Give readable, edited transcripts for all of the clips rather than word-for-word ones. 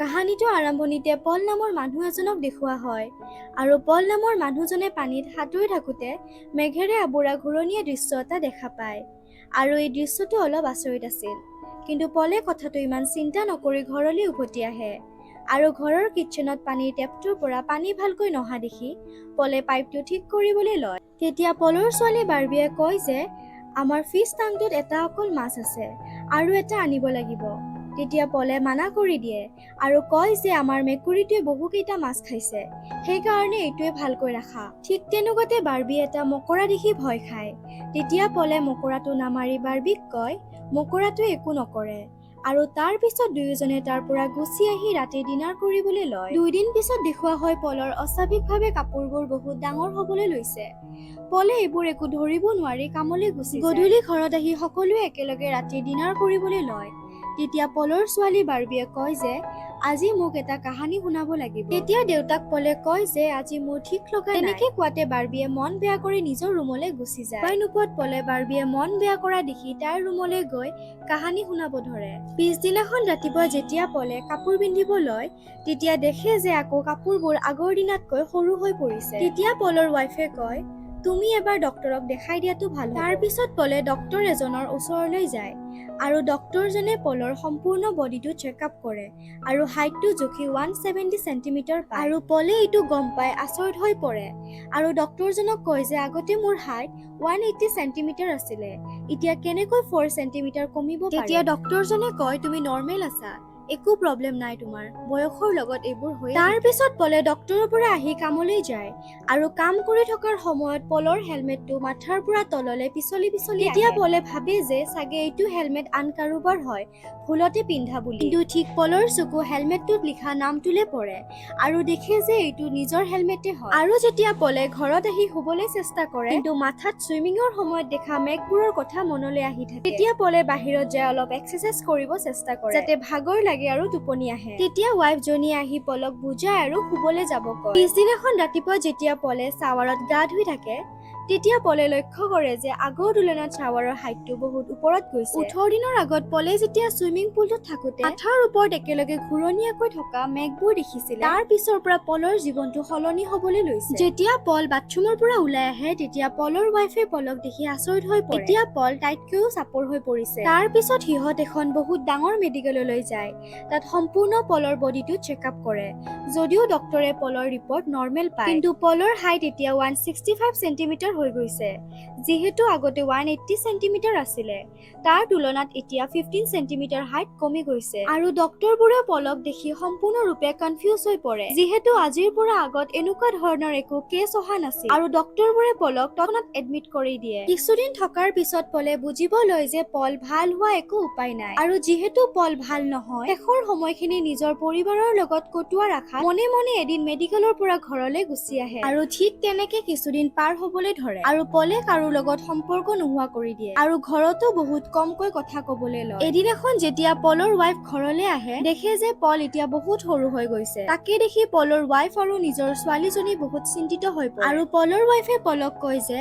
কাহিনীটো আৰম্ভণিতে পল নামৰ মানুহ এজনক দেখুওৱা হয় আৰু পল নামৰ মানুহজনে পানীত সাঁতুৰি থাকোঁতে মেঘেৰে আৱৰা ঘূৰণীয়া দৃশ্য এটা দেখা পায় আৰু এই দৃশ্যটো অলপ আচৰিত আছিল। কিন্তু পলে কথাটো ইমান চিন্তা নকৰি ঘৰলৈ উভতি আহে আৰু ঘৰৰ কিটচেনত পানীৰ টেপটোৰ পৰা পানী ভালকৈ নহা দেখি পলে পাইপটো ঠিক কৰিবলৈ লয়। তেতিয়া পলৰ ছোৱালী বাৰ্বিয়ে কয় যে আমাৰ ফিছ টেংকটোত এটা অকল মাছ আছে আৰু এটা আনিব লাগিব। তেতিয়া পলে মানা কৰি দিয়ে আৰু কয় যে আমাৰ মেকুৰীটোৱে বহুকেইটা মাছ খাইছে, সেইকাৰণে এইটোৱে ভালকৈ ৰাখা। ঠিক তেনেকুৱাতে বাৰ্বি এটা মকৰা দেখি ভয় খায়। তেতিয়া পলে মকৰাটো নামাৰি বাৰ্বিক কয় মকৰাটোৱে একো নকৰে আৰু তাৰ পিছত দুয়োজনে তাৰ পৰা গুচি আহি ৰাতি ডিনাৰ কৰিবলৈ লয়। 2 দিন পিছত দেখুওৱা হয় পলৰ অস্বাভাৱিকভাৱে কাপোৰবোৰ বহুত ডাঙৰ হ'বলৈ লৈছে। পলে এইবোৰ একো ধৰিব নোৱাৰি কামলৈ গুচি যায়। গধূলি ঘৰত আহি সকলোৱে একেলগে ৰাতি ডিনাৰ কৰিবলৈ লয়। তেতিয়া পলৰ ছোৱালী বাৰ্বিয়ে কয় যে আজি মোক এটা কাহিনী শুনাব লাগিব। তেতিয়া দেউতাক পলে কয় যে আজি মোৰ ঠিক লগা নাই। তেনেকে কোৱাতে বাৰ্বিয়ে মন বেয়া কৰি নিজৰ ৰুমলৈ গুচি যায়। উপায় নোপোৱাত পলে বাৰ্বিয়ে মন বেয়া কৰা দেখি তাইৰ ৰুমলৈ গৈ কাহিনী শুনাব ধৰে। পিছদিনাখন ৰাতিপুৱা যেতিয়া পলে কাপোৰ পিন্ধিব লয় তেতিয়া দেখে যে আকৌ কাপোৰবোৰ আগৰ দিনাতকৈ সৰু হৈ পৰিছে। তেতিয়া পলৰ ৱাইফে কয় তুমি এবাৰ ডক্তৰক দেখাই দিয়াটো ভাল হ'ব। তাৰ পিছত পলে ডক্তৰ এজনৰ ওচৰলৈ যায় আৰু ডক্তৰজনে পলৰ সম্পূৰ্ণ বডিটো চেকআপ কৰে আৰু হাইটটো জুখি 170 চেণ্টিমিটাৰ পায়। আৰু পলে এইটো গম পাই আচৰিত হৈ পৰে আৰু ডক্তৰজনক কয় যে আগতে মোৰ হাইট 180 চেণ্টিমিটাৰ আছিলে, এতিয়া কেনেকৈ 4 চেণ্টিমিটাৰ কমিব পাৰে। তেতিয়া ডক্তৰজনে কয় তুমি নৰ্মেল আছা, একো প্ৰব্লেম নাই তোমাৰ, বয়সৰ লগত এইবোৰ হৈ। তাৰ পিছত পলে ডক্তৰৰ পৰা আহি কামলৈ যায় আৰু কাম কৰি থকাৰ সময়ত পলৰ হেলমেটটো মাথাৰ পৰা তললে পিছলি তেতিয়া পলে ভাবে যে চাগে এইটো হেলমেট আন কাৰোবাৰ হয়, ভুলতে পিন্ধা বুলি। কিন্তু ঠিক পলৰ চকু হেলমেটটোত লিখা নামটোলে পৰে আৰু দেখে যে এইটো নিজৰ হেলমেটে হয়। আৰু যেতিয়া পলে ঘৰত আহি শুবলৈ চেষ্টা কৰে কিন্তু মাথাত চুইমিঙৰ সময়ত দেখা মেঘবোৰৰ কথা মনলৈ আহি থাকে। তেতিয়া পলে বাহিৰত যায় অলপ এক্সাৰচাইজ কৰিব চেষ্টা কৰে যাতে ভাগৰ লাগে আৰু টোপনি আহে। তেতিয়া ৱাইফজনীয়ে আহি পলক বুজায় আৰু শুবলৈ যাব কয়। পিছদিনাখন ৰাতিপুৱা যেতিয়া পলে শ্বাৱাৰত গা ধুই থাকে তেতিয়া পলে লক্ষ্য কৰে যে আগৰ তুলনাত শ্বাৱাৰৰ হাইটটো বহুত ওপৰত গৈছে। 18 দিনৰ আগত পলে যেতিয়া চুইমিং পুলটোত থাকোতে আঠাৰ ওপৰত একেলগে ঘূৰণীয়াকৈ থকা মেঘবোৰ দেখিছিলে। তাৰ পিছৰ পৰা পলৰ জীৱনটো সলনি হ'বলৈ লৈছে। যেতিয়া পল বাথৰুমৰ পৰা ওলাই আহে তেতিয়া পলৰ ৱাইফে পলক দেখি আচৰিত হৈ পৰে। এতিয়া পল তাইতকৈও চাপৰ হৈ পৰিছে। তাৰ পিছত সিহঁত এখন বহুত ডাঙৰ মেডিকেললৈ যায়। তাত সম্পূৰ্ণ পলৰ বডিটো চেকআপ কৰে। যদিও ডক্তৰে পলৰ ৰিপৰ্ট নৰ্মেল পায় কিন্তু পলৰ হাইট এতিয়া 165 চেণ্টিমিটাৰ হৈ গৈছে, যিহেতু আগতে 180 চেণ্টিমিটাৰ আছিলে। তাৰ তুলনাত এতিয়া 15 চেণ্টিমিটাৰ হাইট কমি গৈছে আৰু ডক্তৰবোৰে পলক দেখি সম্পূৰ্ণৰূপে কনফিউজ হৈ পৰে, যিহেতু আজিৰ পৰা আগত এনেকুৱা ধৰণৰ একো কেছ অহা নাছিল আৰু ডক্তৰবোৰে পলক তৎক্ষণাত এডমিট কৰি দিয়ে। কিছুদিন থকাৰ পিছত পলে বুজিব লয় যে পল ভাল হোৱা একো উপায় নাই আৰু যিহেতু পল ভাল নহয় শেষৰ সময়খিনি নিজৰ পৰিবাৰৰ লগত কটোৱাৰ আশাত মনে মনে এদিন মেডিকেলৰ পৰা ঘৰলৈ গুচি আহে। আৰু ঠিক তেনেকে কিছুদিন পাৰ হ'বলৈ ধৰে আৰু পলে কাৰো লগত সম্পৰ্ক নোহোৱা কৰি দিয়ে আৰু ঘৰতো বহুত কমকৈ কথা ক'বলৈ লয়। এদিনাখন যেতিয়া পলৰ ৱাইফ ঘৰলৈ আহে দেখে যে পল এতিয়া বহুত সৰু হৈ গৈছে। তাকে দেখি পলৰ ৱাইফ আৰু নিজৰ ছোৱালীজনী বহুত চিন্তিত হৈ পৰে আৰু পলৰ ৱাইফে পলক কয় যে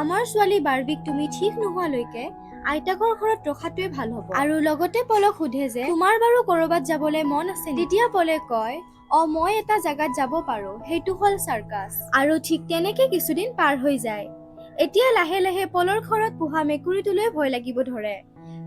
আমাৰ ছোৱালী বাৰ্বিক তুমি ঠিক নোহোৱালৈকে আইতাকৰ ঘৰত ৰখাটোৱে ভাল হ'ব। আৰু লগতে পলক সোধে যে তোমাৰ বাৰু কৰবাত যাবলৈ মন আছে নেকি? তেতিয়া পলে কয় মই এটা জাগাত যাব পাৰো, সেইটো হ'ল চাৰ্কাছ। আৰু ঠিক তেনেকে কিছুদিন পাৰ হৈ যায়। এতিয়া লাহে লাহে পলৰ ঘৰত পোহা মেকুৰীটোলৈ ভয় লাগিব ধৰে,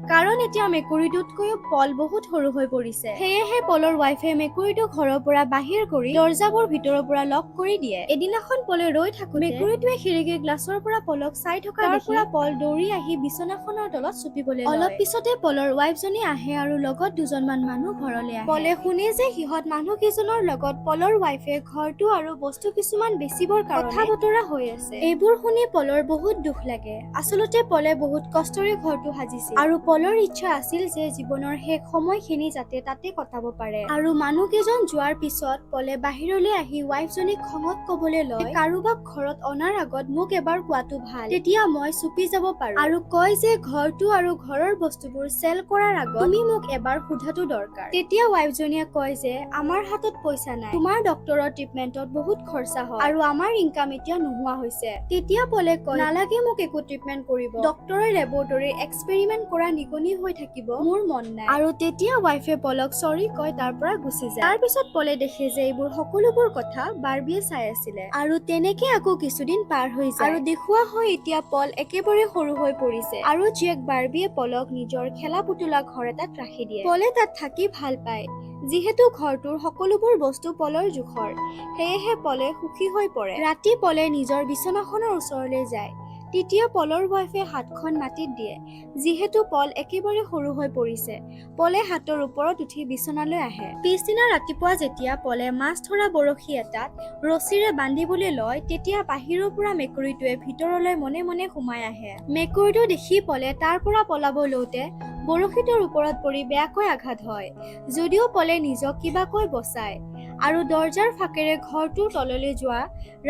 কাৰণ এতিয়া মেকুৰীটোতকৈও পল বহুত সৰু হৈ পৰিছে। সেয়েহে পলৰ ৱাইফে মেকুৰীটো ঘৰৰ পৰা বাহিৰ কৰি দৰ্জাবোৰ ভিতৰৰ পৰা লক কৰি দিয়ে। এদিনাখন পলে ৰৈ থাকোতে মেকুৰীটোৱে খিৰিকীৰ গ্লাছৰ পৰা পলক চাই থকা দেখি পল দৌৰি আহি বিছনাখনৰ তলত চুপিবলৈ লয়। অলপ পিছতে পলৰ ৱাইফজনী আহে আৰু লগত দুজনমান মানুহ ঘৰলৈ আহে। পলে শুনে যে সিহঁত মানুহকেইজনৰ লগত পলৰ ৱাইফে ঘৰটো আৰু বস্তু কিছুমান বেচিবৰ কাৰণে কথা বতৰা হৈ আছে। এইবোৰ শুনি পলৰ বহুত দুখ লাগে। আচলতে পলে বহুত কষ্টৰে ঘৰটো সাজিছিল আৰু পলৰ ইচ্ছা আছিল যে জীৱনৰ শেষ সময়খিনি যাতে তাতে কটাব পাৰে। আৰু মানুহকেইজন যোৱাৰ পিছত পলে বাহিৰলৈ আহি ৱাইফজনীক খঙত ক'বলৈ লয় কাৰোবাক ঘৰত অনাৰ আগত মোক এবাৰ কোৱাটো ভাল, তেতিয়া মই চুপি যাব পাৰো। আৰু কয় যে ঘৰটো আৰু ঘৰৰ বস্তুবোৰ চেল কৰাৰ আগত তুমি মোক এবাৰ সোধাটো দৰকাৰ। তেতিয়া ৱাইফজনীয়ে কয় যে আমাৰ হাতত পইচা নাই, তোমাৰ ডক্তৰৰ ট্ৰিটমেন্টত বহুত খৰচা হয় আৰু আমাৰ ইনকাম এতিয়া নোহোৱা হৈছে। তেতিয়া পলে কয় নালাগে মোক একো ট্ৰিটমেন্ট কৰিব, ডক্তৰৰ লেবৰেটৰীৰ এক্সপেৰিমেন্ট কৰা নিকনি হৈ থাকিব মোৰ মন নাই। আৰু তেতিয়া ৱাইফে পলক চৰি কৈ তাৰ পৰা গুচি যায়। তাৰ পিছত পলে দেখে যে এইবোৰ সকলোবোৰ কথা বাৰ্বিয়ে চাই আছিলে। আৰু তেনেকে আকৌ কিছুদিন পাৰ হৈ যায় আৰু দেখুওৱা হয় এতিয়া পল একেবাৰে সৰু হৈ পৰিছে আৰু জীয়েক বাৰ্বিয়ে পলক নিজৰ খেলা পুতলা ঘৰ এটাত ৰাখি দিয়ে। পলে তাত থাকি ভাল পায় যিহেতু ঘৰটোৰ সকলোবোৰ বস্তু পলৰ জোখৰ, সেয়েহে পলে সুখী হৈ পৰে। ৰাতি পলে নিজৰ বিচনাখনৰ ওচৰলৈ যায়। তেতিয়া পলৰ ৱাইফে হাতখন মাটিত দিয়ে যিহেতু পল একেবাৰে সৰু হৈ পৰিছে। পলে হাতৰ ওপৰত উঠি বিচনালৈ আহে। পিছদিনা ৰাতিপুৱা যেতিয়া পলে মাছ ধৰা বৰশী এটাত ৰছীৰে বান্ধিবলৈ লয় তেতিয়া বাহিৰৰ পৰা মেকুৰীটোৱে ভিতৰলৈ মনে মনে সোমাই আহে। মেকুৰীটো দেখি পলে তাৰ পৰা পলাব লওঁতে বৰশীটোৰ ওপৰত পৰি বেয়াকৈ আঘাত হয়। যদিও পলে নিজক কিবাকৈ বচায় আৰু দৰজাৰ ফাকেৰে ঘৰটোৰ তললৈ যোৱা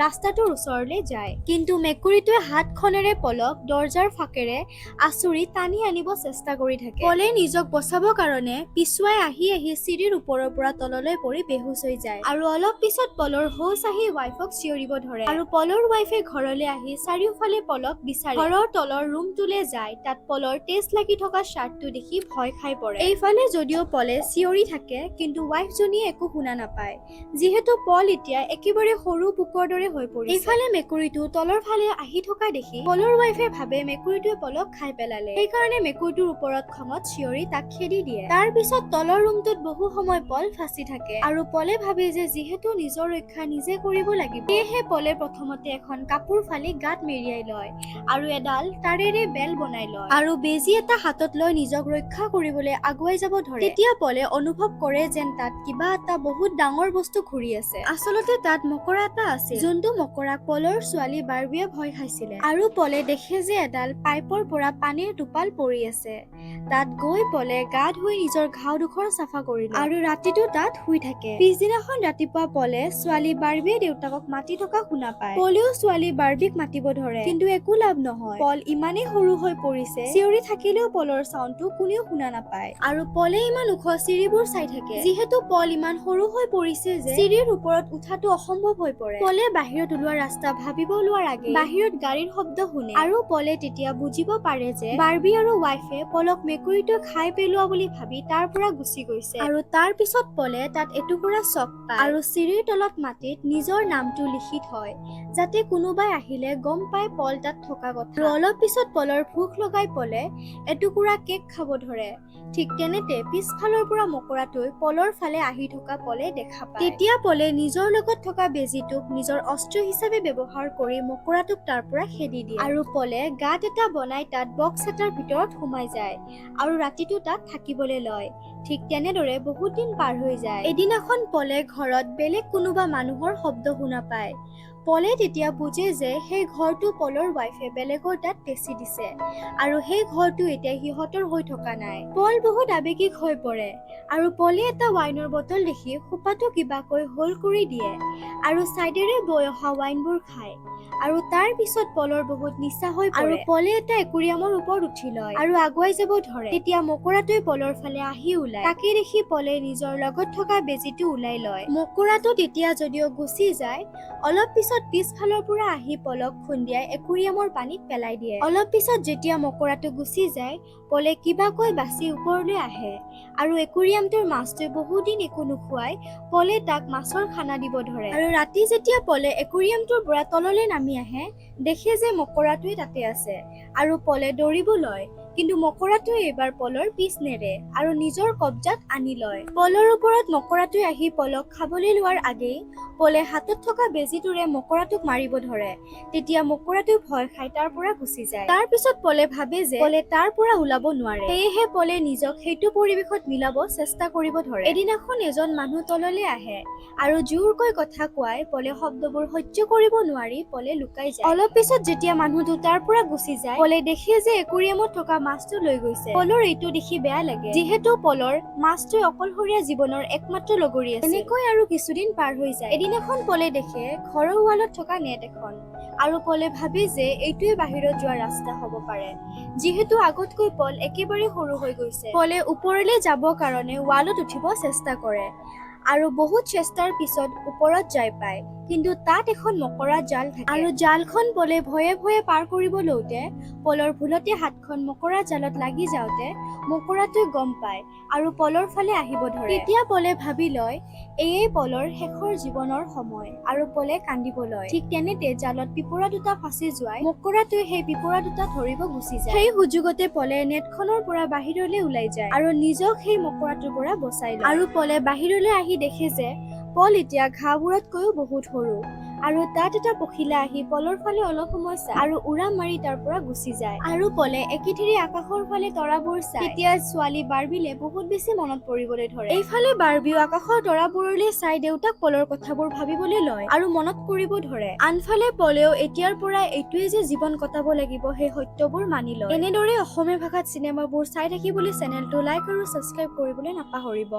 ৰাস্তাটোৰ ওচৰলৈ যায়। কিন্তু মেকুৰীটোৱে হাতখনেৰে পলক দৰজাৰ ফাকেৰে আঁচুৰি টানি আনিব চেষ্টা কৰি থাকে। পলে নিজক বচাব কাৰণে পিছুৱাই আহি আহি চিৰিৰ ওপৰৰ পৰা তললৈ পৰি বেহুচ হৈ যায়। আৰু অলপ পিছত পলৰ হোচ আহি ৱাইফক চিঞৰিব ধৰে আৰু পলৰ ৱাইফে ঘৰলৈ আহি চাৰিওফালে পলক বিচাৰে। ঘৰৰ তলৰ ৰুমটোলৈ যায়। তাত পলৰ তেজ লাগি থকা শ্বাৰ্টটো দেখি ভয় খাই পৰে। এইফালে যদিও পলে চিঞৰি থাকে কিন্তু ৱাইফজনীয়ে একো শুনা নাপায় যিহেতু পল এতিয়া একেবাৰে সৰু পোকৰ দৰে হৈ পৰিছে। এইফালে মেকুৰীটো তলৰ ফালে আহি থকা দেখি পলৰ ৱাইফে ভাবে মেকুৰীটোৱে পলক খাই পেলালে। সেইকাৰণে মেকুৰীটোৰ ওপৰত খঙত চিঞৰি তাক খেদি দিয়ে। তাৰ পিছত তলৰ ৰুমটোত বহু সময় পল ফাঁচি থাকে আৰু পলে ভাবে যে যিহেতু নিজৰ ৰক্ষা নিজে কৰিব লাগিব সেয়েহে পলে প্ৰথমতে এখন কাপোৰ ফালি গাত মেৰিয়াই লয় আৰু এডাল তাৰেৰে বেল বনাই লয় আৰু বেজী এটা হাতত লৈ নিজক ৰক্ষা কৰিবলৈ আগুৱাই যাব ধৰে। তেতিয়া পলে অনুভৱ কৰে যেন তাত কিবা এটা বহুত ডাঙৰ বস্তু ঘূৰি আছে। আচলতে তাত মকৰা এটা আছিল যোনটো মকৰাক পলৰ ছোৱালী বাৰ্বিয়ে ভয় খাইছিলে। আৰু পলে দেখে যে এডাল পাইপৰ পৰা পানীৰ টোপাল পৰি আছে। তাত গৈ পলে গা ধুই নিজৰ ঘাঁওডোখৰ চাফা কৰিলে আৰু ৰাতিটো তাত শুই থাকে। পিছদিনাখন ৰাতিপুৱা পলে ছোৱালী বাৰ্বিয়ে দেউতাকক মাতি থকা শুনা পায়। পলেও ছোৱালী বাৰ্বিক মাতিব ধৰে কিন্তু একো লাভ নহয়। পল ইমানেই সৰু হৈ পৰিছে চিঞৰি থাকিলেও পলৰ চাউণ্ডটো কোনেও শুনা নাপায় আৰু পলে ইমান ওখ চিৰিবোৰ চাই থাকে যিহেতু পল ইমান সৰু হৈ পৰিছে যে চিৰিৰ ওপৰত উঠাটো অসম্ভৱ হৈ পৰে। পলে বাহিৰত ওলোৱা ৰাস্তা ভাবিব লোৱাৰ আগে বাহিৰত গাড়ীৰ শব্দ শুনে আৰু পলে তেতিয়া বুজিব পাৰে যে বাৰ্বি আৰু ৱাইফে পলক মেকুৰীটো খাই পেলোৱা বুলি ভাবি তাৰ পৰা গুচি গৈছে। আৰু তাৰ পিছত পলে তাত এটুকুৰা চক পায় আৰু চিৰিৰ তলত মাটিত নিজৰ নামটো লিখি থয় যাতে কোনোবাই আহিলে গম পাই পল তাত থকা কথা। আৰু অলপ পিছত পলৰ ভোক লগাই পলে এটুকুৰা কেক খাব ধৰে। ঠিক তেনেতে পিছফালৰ পৰা মকৰাটোই পলৰ ফালে আহি থকা পলে দেখা পায়। তেতিয়া পলে নিজৰ লগত থকা বেজীটোক নিজৰ অস্ত্ৰ হিচাপে ব্যৱহাৰ কৰি মকৰাটোক তাৰ পৰা খেদি দিয়ে আৰু পলে গাঁত এটা বনাই তাত বক্স এটাৰ ভিতৰত সোমাই যায় আৰু ৰাতিটো তাত থাকিবলৈ লয়। ঠিক তেনেদৰে বহুত দিন পাৰ হৈ যায়। এদিনাখন পলে ঘৰত বেলেগ কোনোবা মানুহৰ শব্দ শুনা পায়। পলে তেতিয়া বুজে যে সেই ঘৰটো পলৰ ৱাইফে বেলেগৰ তাত বেচি দিছে আৰু সেই ঘৰটো এতিয়া সিহঁতৰ হৈ থকা নাই। পল বহুত আৱেগিক হৈ পৰে আৰু পলে এটা ৱাইনৰ বটল দেখি খোপাটো কিবাকৈ হোল কৰি দিয়ে আৰু চাইডেৰে বৈ অহা ৱাইনবোৰ খায় আৰু তাৰ পিছত পলৰ বহুত নিচা হৈ পৰে আৰু পলে এটা একুৰিয়ামৰ ওপৰত উঠি লয় আৰু আগুৱাই যাব ধৰে। তেতিয়া মকৰাটোৱে পলৰ ফালে আহি ওলায়। তাকে দেখি পলে নিজৰ লগত থকা বেজীটো ওলাই লয়। মকৰাটো তেতিয়া যদিও গুচি যায় অলপ পিছত পিছফালৰ পৰা আহি পলক খুন্দিয়াই একুৰিয়ামৰ পানীত পেলাই দিয়ে। অলপ পিছত যেতিয়া মকৰাটো গুচি যায় পলে কিবাকৈ বাচি ওপৰলৈ আহে আৰু একুৰিয়ামটোৰ মাছটোৱে বহুদিন একো নোখোৱাই পলে তাক মাছৰ খানা দিব ধৰে। আৰু ৰাতি যেতিয়া পলে একুৰিয়ামটোৰ পৰা তললৈ নামি আহে দেখে যে মকৰাটোৱে তাতে আছে আৰু পলে দৌৰিব লয় কিন্তু মকৰাটোৱে এইবাৰ পলৰ পিছ নেৰে আৰু নিজৰ কব্জাত আনি লয়। পলৰ ওপৰত মকৰাটোৱে আহি পলক খাবলৈ লোৱাৰ আগেই পলে হাতত থকা বেজীটোৰে মকৰাটোক মাৰিব ধৰে। তেতিয়া মকৰাটোৱে ভয় খাই তাৰ পৰা গুচি যায়। তাৰ পিছত পলে ভাবে যে পলে তাৰ পৰা ওলাব নোৱাৰে সেয়েহে পলে নিজক সেইটো পৰিৱেশত মিলাব চেষ্টা কৰিব ধৰে। এদিনাখন এজন মানুহ তললৈ আহে আৰু জোৰকৈ কথা কোৱাই পলে শব্দবোৰ সহ্য কৰিব নোৱাৰি পলে লুকাই যায়। অলপ পিছত যেতিয়া মানুহটো তাৰ পৰা গুচি যায় পলে দেখে যে একুৰিয়ামত থকা মাছটো লৈ গৈছে। পলৰ এইটো দেখি বেয়া লাগে যিহেতু পলৰ মাছটোৱে অকলশৰীয়া জীৱনৰ একমাত্ৰ লগৰী আছিল। এনেকৈ আৰু কিছুদিন পাৰ হৈ যায়। এদিনাখন পলে দেখে ঘৰৰ ৱালত থকা নেট এখন আৰু পলে ভাবে যে এইটোৱে বাহিৰত যোৱা ৰাস্তা হ'ব পাৰে যিহেতু আগতকৈ পল একেবাৰে সৰু হৈ গৈছে। পলে ওপৰলৈ যাব কাৰণে ৱালত উঠিব চেষ্টা কৰে আৰু বহুত চেষ্টাৰ পিছত ওপৰত যাই পায়। কিন্তু তাত এখন মকৰা জাল থাকে আৰু জালখন পলে ভয়ে ভয়ে পাৰ কৰিব লওঁতে পলৰ ভুলতে হাতখন মকৰা জালত লাগি যাওঁতে মকৰাটোৱে গম পায় আৰু পলৰ ফালে আহিব ধৰে। তেতিয়া পলে ভাবি লয় এয়েই পলৰ শেষৰ জীৱনৰ সময় আৰু পলে কান্দিব লয়। ঠিক তেনেতে জালত পিপৰা দুটা ফাঁচি যোৱাই মকৰাটোৱে সেই পিপৰা দুটা ধৰিব গুচি যায়। সেই সুযোগতে পলে নেটখনৰ পৰা বাহিৰলৈ ওলাই যায় আৰু নিজক সেই মকৰাটোৰ পৰা বচাই লয়। আৰু পলে বাহিৰলৈ আহি দেখে যে পল এতিয়া ঘাঁহবোৰতকৈও বহুত সৰু আৰু তাত এটা পখিলা আহি পলৰ ফালে অলপ সময় চাই আৰু উৰা মাৰি তাৰ পৰা গুচি যায়। আৰু পলে একেথিৰে আকাশৰ ফালে তৰাবোৰ চাই। তেতিয়া ছোৱালী বাৰ্বিলে বহুত বেছি মনত পৰিবলৈ ধৰে। এইফালে বাৰ্বিও আকাশৰ তৰাবোৰলৈ চাই দেউতাক পলৰ কথাবোৰ ভাবিবলৈ লয় আৰু মনত কৰিব ধৰে। আনফালে পলেও এতিয়াৰ পৰা এইটোৱে যে জীৱন কটাব লাগিব সেই সত্যবোৰ মানি লয়। এনেদৰে অসমীয়া ভাষাত চিনেমাবোৰ চাই থাকিবলৈ চেনেলটো লাইক আৰু সাবস্ক্ৰাইব কৰিবলৈ নাপাহৰিব।